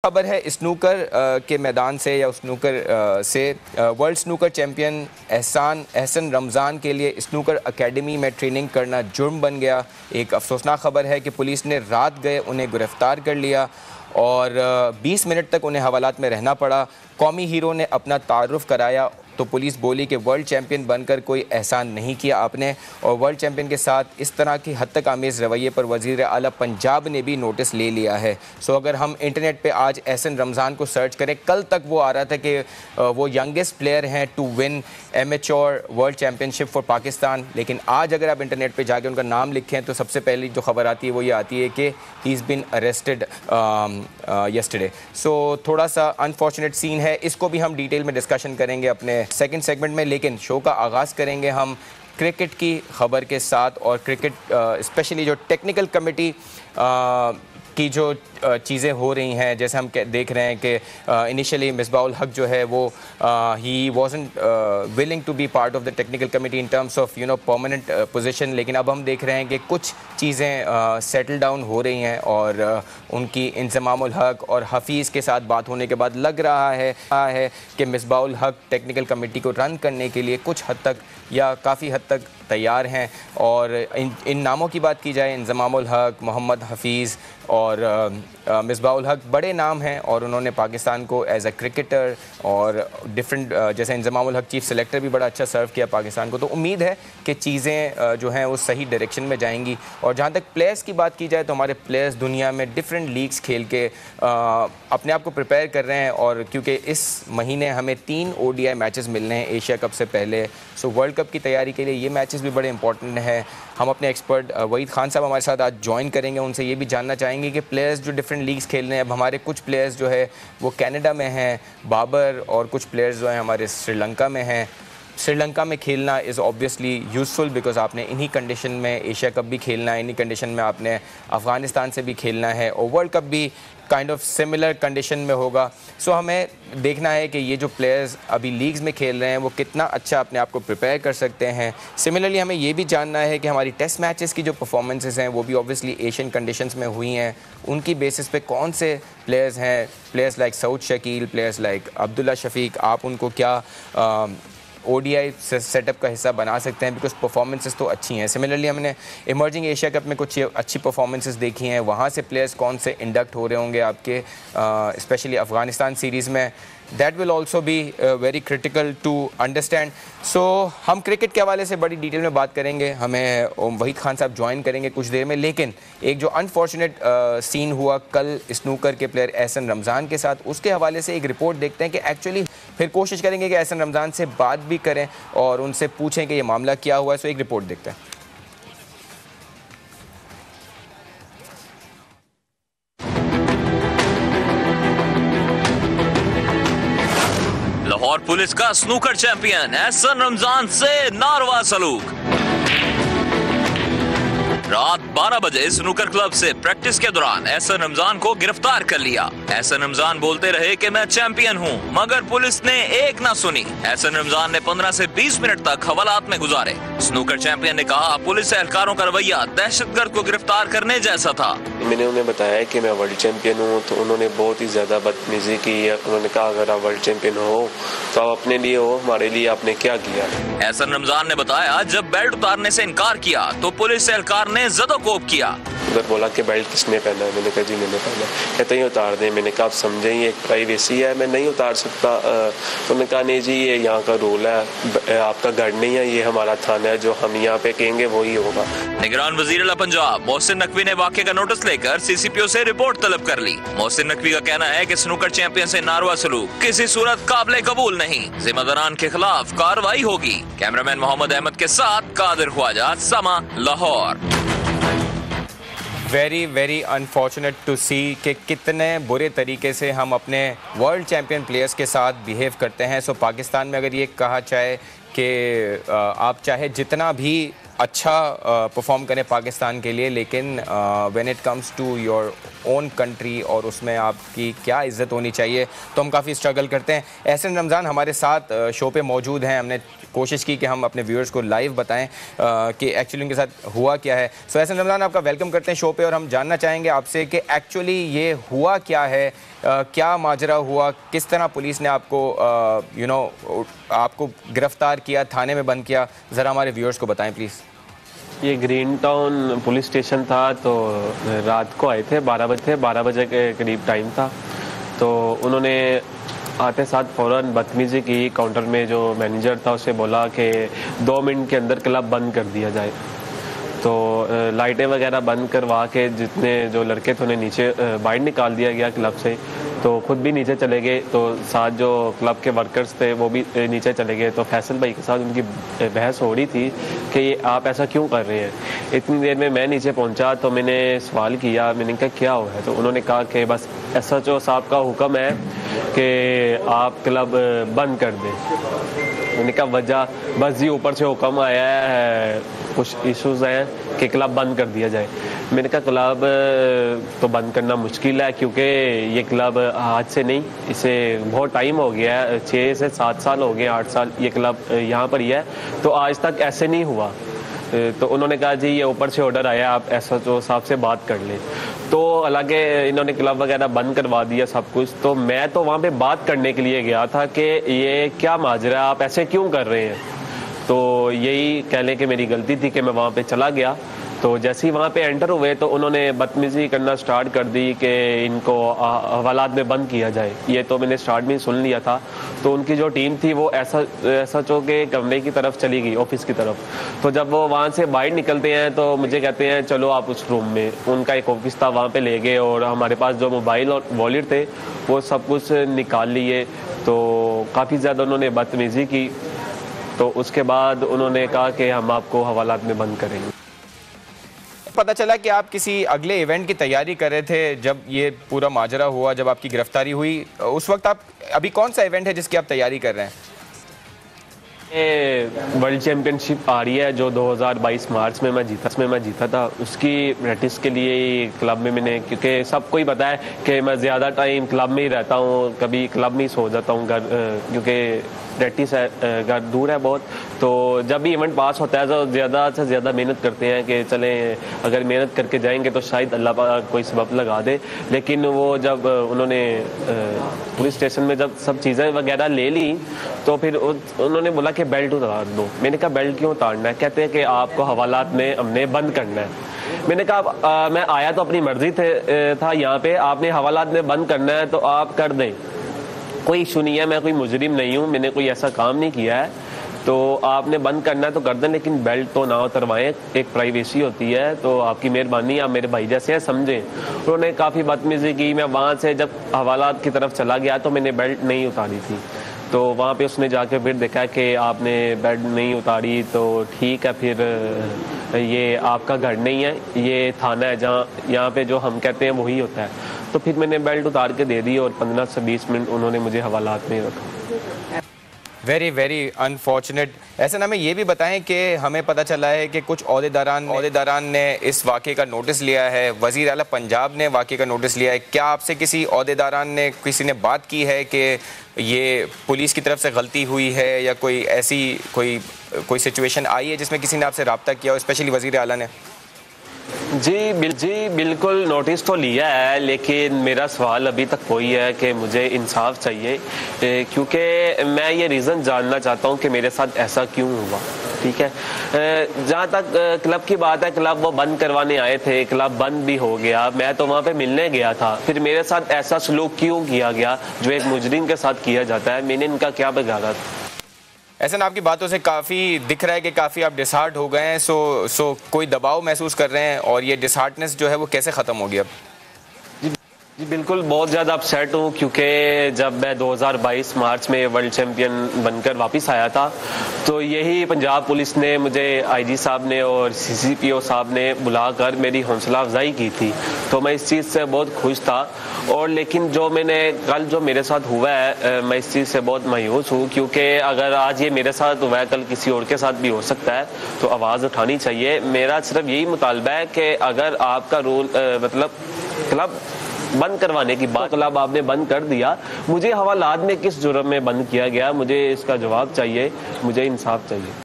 खबर है स्नूकर के मैदान से या स्नूकर से world snooker champion Ahsan Ramzan के लिए स्नूकर एकेडमी में ट्रेनिंग करना जुर्म बन गया। एक अफसोसनाक खबर है कि पुलिस ने रात गए उन्हें गिरफ़्तार कर लिया और 20 मिनट तक उन्हें हवालात में रहना पड़ा। कौमी हीरो ने अपना तारुफ कराया तो पुलिस बोली कि वर्ल्ड चैंपियन बनकर कोई एहसान नहीं किया आपने, और वर्ल्ड चैंपियन के साथ इस तरह की हद तक आमेज़ रवैये पर वज़ीर आला पंजाब ने भी नोटिस ले लिया है। सो अगर हम इंटरनेट पे आज एहसन रमज़ान को सर्च करें, कल तक वो आ रहा था कि वो यंगेस्ट प्लेयर हैं to win amateur world championship for Pakistan, लेकिन आज अगर आप इंटरनेट पर जाके उनका नाम लिखें तो सबसे पहली जो खबर आती है वो ये आती है कि he is been arrested yesterday. So थोड़ा सा अनफॉर्चुनेट सीन है, इसको भी हम डिटेल में डिस्कशन करेंगे अपने सेकंड सेगमेंट में। लेकिन शो का आगाज़ करेंगे हम क्रिकेट की खबर के साथ, और क्रिकेट स्पेशली जो टेक्निकल कमेटी की जो चीज़ें हो रही हैं, जैसे हम देख रहे हैं कि इनिशियली मिसबाउल हक जो है वो ही wasn't willing to be part of the technical committee in terms of permanent position, लेकिन अब हम देख रहे हैं कि कुछ चीज़ें सेटल डाउन हो रही हैं और उनकी इंज़मामुल हक और हफीज़ के साथ बात होने के बाद लग रहा है कि मिसबाउल हक टेक्निकल कमेटी को रन करने के लिए कुछ हद तक या काफ़ी हद तक तैयार हैं। और इन नामों की बात की जाए, इंज़मामुल हक, मोहम्मद हफीज़ और मिसबाउल हक बड़े नाम हैं और उन्होंने पाकिस्तान को एज अ क्रिकेटर और डिफरेंट जैसे इंज़मामुल हक चीफ सेलेक्टर भी बड़ा अच्छा सर्व किया पाकिस्तान को, तो उम्मीद है कि चीज़ें जो हैं वो सही डायरेक्शन में जाएंगी। और जहाँ तक प्लेयर्स की बात की जाए तो हमारे प्लेयर्स दुनिया में डिफरेंट लीग्स खेल के अपने आप को प्रिपेयर कर रहे हैं, और क्योंकि इस महीने हमें 3 ODI मैचेस मिलने हैं एशिया कप से पहले, सो वर्ल्ड कप की तैयारी के लिए ये मैचेस भी बड़े इंपॉर्टेंट हैं। हम अपने एक्सपर्ट वहीद खान साहब हमारे साथ आज ज्वाइन करेंगे, उनसे ये भी जानना चाहेंगे कि प्लेयर्स जो डिफरेंट लीग्स खेल रहे हैं, अब हमारे कुछ प्लेयर्स जो है वो कनाडा में हैं, बाबर, और कुछ प्लेयर्स जो हैं हमारे श्रीलंका में हैं। श्रीलंका में खेलना इज़ ऑब्वियसली यूज़फुल बिकॉज आपने इन्हीं कंडीशन में एशिया कप भी खेलना है, इन्हीं कंडीशन में आपने अफ़गानिस्तान से भी खेलना है, और वर्ल्ड कप भी काइंड ऑफ सिमिलर कंडीशन में होगा। सो हमें देखना है कि ये जो प्लेयर्स अभी लीग्स में खेल रहे हैं वो कितना अच्छा अपने आप को प्रिपेयर कर सकते हैं। सिमिलरली हमें ये भी जानना है कि हमारी टेस्ट मैचेस की जो परफॉर्मेंसेस हैं वो भी ऑब्वियसली एशियन कंडीशंस में हुई हैं, उनकी बेसिस पे कौन से प्लेयर्स हैं, players like Saud Shakeel, players like Abdullah Shafique, आप उनको क्या ODI सेटअप का हिस्सा बना सकते हैं, बिकॉज परफॉर्मेंसेस तो अच्छी हैं। सिमिलरली हमने इमर्जिंग एशिया कप में कुछ अच्छी परफॉर्मेंसेस देखी हैं, वहाँ से प्लेयर्स कौन से इंडक्ट हो रहे होंगे आपके स्पेशली अफ़गानिस्तान सीरीज़ में, that will also be very critical to understand. So हम क्रिकेट के हवाले से बड़ी डिटेल में बात करेंगे, हमें वहीद खान साहब ज्वाइन करेंगे कुछ देर में। लेकिन एक जो अनफॉर्चुनेट सीन हुआ कल स्नूकर के प्लेयर एहसन रमज़ान के साथ, उसके हवाले से एक रिपोर्ट देखते हैं कि एक्चुअली फिर कोशिश करेंगे कि एहसन रमज़ान से बात भी करें और उनसे पूछें कि ये मामला क्या हुआ है। सो एक रिपोर्ट देखते हैं। लाहौर पुलिस का स्नूकर चैंपियन एहसन रमज़ान से नारवा सलूक। रात 12 बजे स्नूकर क्लब से प्रैक्टिस के दौरान एहसन रमज़ान को गिरफ्तार कर लिया। एहसन रमज़ान बोलते रहे कि मैं चैंपियन हूं, मगर पुलिस ने एक ना सुनी। एहसन रमज़ान ने 15 से 20 मिनट तक हवालात में गुजारे। स्नूकर चैंपियन ने कहा पुलिस एहलकारों का रवैया दहशतगर्द को गिरफ्तार करने जैसा था। मैंने उन्हें बताया कि मैं वर्ल्ड चैंपियन हूँ, तो उन्होंने बहुत ही ज्यादा बदतमीजी की है। उन्होंने कहा अगर आप वर्ल्ड चैंपियन हो तो आप अपने लिए हो, हमारे लिए आपने क्या किया। एहसन रमज़ान ने बताया जब बेल्ट उतारने से इनकार किया तो पुलिस एहलकार ने ज़दोकोब किया। उधर बोला कि बेल्ट किसने पहना है, मैंने कहा जी मैंने पहना। कहते ही उतार दें, मैंने कहा आप समझें ये एक प्राइवेसी है, मैं नहीं उतार सकता। उन्होंने कहा नहीं जी ये यहाँ का रूल है, आपका घर नहीं है, ये हमारा थाना है, जो हम यहाँ पे कहेंगे वही होगा। निगरान वज़ीर आला पंजाब मोहसिन नकवी ने वाक़े का नोटिस लेकर CCPO से रिपोर्ट तलब कर ली। मोहसिन नकवी का कहना है कि स्नूकर चैंपियन से नारवा सलूक किसी सूरत काबिल कबूल नहीं, जिम्मेदारान के खिलाफ कार्रवाई होगी। कैमरामैन मोहम्मद अहमद के साथ Qadir Khawaja, Samaa, Lahore. Very very unfortunate to see कि कितने बुरे तरीके से हम अपने वर्ल्ड चैम्पियन प्लेयर्स के साथ बिहेव करते हैं। सो पाकिस्तान में अगर ये कहा जाए कि आप चाहे जितना भी अच्छा परफॉर्म करें पाकिस्तान के लिए, लेकिन when it comes to your own country और उसमें आपकी क्या इज़्ज़त होनी चाहिए, तो हम काफ़ी स्ट्रगल करते हैं। एहसन रमज़ान हमारे साथ शो पे मौजूद हैं। हमने कोशिश की कि हम अपने व्यूअर्स को लाइव बताएं कि एक्चुअली उनके साथ हुआ क्या है। सो एहसन रमज़ान, आपका वेलकम करते हैं शो पे और हम जानना चाहेंगे आपसे कि एक्चुअली ये हुआ क्या है, क्या माजरा हुआ, किस तरह पुलिस ने आपको आपको गिरफ़्तार किया, थाने में बंद किया, ज़रा हमारे व्यूअर्स को बताएं प्लीज़। ये ग्रीन टाउन पुलिस स्टेशन था, तो रात को आए थे, 12 बजे के करीब टाइम था। तो उन्होंने आते साथ फ़ौरन बदतमीज़ी की। काउंटर में जो मैनेजर था उसे बोला कि 2 मिनट के अंदर क्लब बंद कर दिया जाए। तो लाइटें वगैरह बंद करवा के जितने जो लड़के थे उन्हें नीचे बाहर निकाल दिया गया क्लब से। तो ख़ुद भी नीचे चले गए, तो साथ जो क्लब के वर्कर्स थे वो भी नीचे चले गए। तो फैसल भाई के साथ उनकी बहस हो रही थी कि ये आप ऐसा क्यों कर रहे हैं। इतनी देर में मैं नीचे पहुंचा तो मैंने सवाल किया, मैंने कहा क्या हुआ है। तो उन्होंने कहा कि बस SHO साहब का हुक्म है कि आप क्लब बंद कर दें। मैंने कहा वजह, बस जी ऊपर से हुक्म आया है, कुछ इश्यूज़ हैं कि क्लब बंद कर दिया जाए। मैंने कहा क्लब तो बंद करना मुश्किल है, क्योंकि ये क्लब आज से नहीं, इसे बहुत टाइम हो गया है, 6 से 7 साल हो गए, 8 साल ये क्लब यहाँ पर ही है, तो आज तक ऐसे नहीं हुआ। तो उन्होंने कहा जी ये ऊपर से ऑर्डर आया, आप SHO साहब से बात कर लें। तो हालांकि इन्होंने क्लब वगैरह बंद करवा दिया सब कुछ। तो मैं तो वहाँ पे बात करने के लिए गया था कि ये क्या माजरा, आप ऐसे क्यों कर रहे हैं। तो यही कह लें कि मेरी गलती थी कि मैं वहाँ पे चला गया। तो जैसे ही वहाँ पे एंटर हुए तो उन्होंने बदतमीज़ी करना स्टार्ट कर दी कि इनको हवालात में बंद किया जाए। ये तो मैंने स्टार्ट में ही सुन लिया था। तो उनकी जो टीम थी वो SHO के कमरे की तरफ चली गई, ऑफिस की तरफ। तो जब वो वहाँ से बाहर निकलते हैं तो मुझे कहते हैं चलो आप उस रूम में, उनका एक ऑफिस था वहाँ पे ले गए, और हमारे पास जो मोबाइल और वॉलेट थे वो सब कुछ निकाल लिए। तो काफ़ी ज़्यादा उन्होंने बदतमीज़ी की। तो उसके बाद उन्होंने कहा कि हम आपको हवालात में बंद करेंगे। पता चला कि आप किसी अगले इवेंट की तैयारी कर रहे थे जब ये पूरा माजरा हुआ, जब आपकी गिरफ्तारी हुई। उस वक्त आप, अभी कौन सा इवेंट है जिसकी आप तैयारी कर रहे हैं? वर्ल्ड चैम्पियनशिप आ रही है जो 2022 मार्च में मैं जीता था। उसकी प्रैक्टिस के लिए क्लब में मैंने, क्योंकि सबको ही पता है कि मैं ज़्यादा टाइम क्लब में ही रहता हूँ, कभी क्लब में ही सो जाता हूँ घर, क्योंकि प्रैक्टिस है, घर दूर है बहुत। तो जब भी इवेंट पास होता है तो ज़्यादा से ज़्यादा मेहनत करते हैं कि चलें, अगर मेहनत करके जाएंगे तो शायद अल्लाह पाक कोई सबब लगा दे। लेकिन वो जब उन्होंने पुलिस स्टेशन में जब सब चीज़ें वगैरह ले ली तो फिर उन्होंने बोला कि बेल्ट उतार दो। मैंने कहा बेल्ट क्यों उतारना है। कहते हैं कि आपको हवालात में हमने बंद करना है। मैंने कहा मैं आया तो अपनी मर्जी था यहाँ पे, आपने हवालात में बंद करना है तो आप कर दें, कोई इशू नहीं है, मैं कोई मुजरिम नहीं हूँ, मैंने कोई ऐसा काम नहीं किया है। तो आपने बंद करना है तो कर दें, लेकिन बेल्ट तो ना उतरवाएं, एक प्राइवेसी होती है। तो आपकी मेहरबानी, आप मेरे भाई जैसे हैं, समझें। उन्होंने काफ़ी बदतमीज़ी की। मैं वहाँ से जब हवालात की तरफ चला गया तो मैंने बेल्ट नहीं उतारी थी। तो वहाँ पे उसने जाके फिर देखा कि आपने बेल्ट नहीं उतारी, तो ठीक है, फिर ये आपका घर नहीं है, ये थाना है जहाँ, यहाँ पे जो हम कहते हैं वही होता है। तो फिर मैंने बेल्ट उतार के दे दी और 15 से 20 मिनट उन्होंने मुझे हवालात में रखा। Very very unfortunate. ऐसे ना हमें ये भी बताएं कि हमें पता चला है कि कुछ ओहदेदारान ने इस वाक़े का नोटिस लिया है, वज़ीर आला पंजाब ने वाक़े का नोटिस लिया है। क्या आपसे किसी ओहदेदारान ने, किसी ने बात की है कि ये पुलिस की तरफ से गलती हुई है, या कोई ऐसी कोई सिचुएशन आई है जिसमें किसी ने आपसे रब्ता किया हो, स्पेशली वज़ीर आला ने? जी बिल्कुल नोटिस तो लिया है, लेकिन मेरा सवाल अभी तक वही है कि मुझे इंसाफ चाहिए, क्योंकि मैं ये रीज़न जानना चाहता हूँ कि मेरे साथ ऐसा क्यों हुआ। ठीक है, जहाँ तक क्लब की बात है, क्लब वो बंद करवाने आए थे, क्लब बंद भी हो गया, मैं तो वहाँ पे मिलने गया था। फिर मेरे साथ ऐसा सलूक क्यों किया गया जो एक मुजरिम के साथ किया जाता है? मैंने इनका क्या बिगाड़ा? ऐसा ना आपकी बातों से काफ़ी दिख रहा है कि काफ़ी आप डिसहार्ट हो गए हैं। सो कोई दबाव महसूस कर रहे हैं, और ये डिसहार्टनेस जो है वो कैसे ख़त्म होगी अब? जी बिल्कुल, बहुत ज़्यादा अपसेट हूँ क्योंकि जब मैं 2022 मार्च में वर्ल्ड चैम्पियन बनकर वापस आया था तो यही पंजाब पुलिस ने मुझे आईजी साहब ने और सीसीपीओ साहब ने बुलाकर मेरी हौसला अफजाई की थी, तो मैं इस चीज़ से बहुत खुश था। और लेकिन जो कल जो मेरे साथ हुआ है, मैं इस चीज़ से बहुत मायूस हूँ क्योंकि अगर आज ये मेरे साथ हुआ है कल किसी और के साथ भी हो सकता है, तो आवाज़ उठानी चाहिए। मेरा सिर्फ यही मुतालबा है कि अगर आपका रूल मतलब क्लब बंद करवाने की बात, क्लब आपने बंद कर दिया, मुझे हवालात में किस जुर्म में बंद किया गया, मुझे इसका जवाब चाहिए, मुझे इंसाफ चाहिए।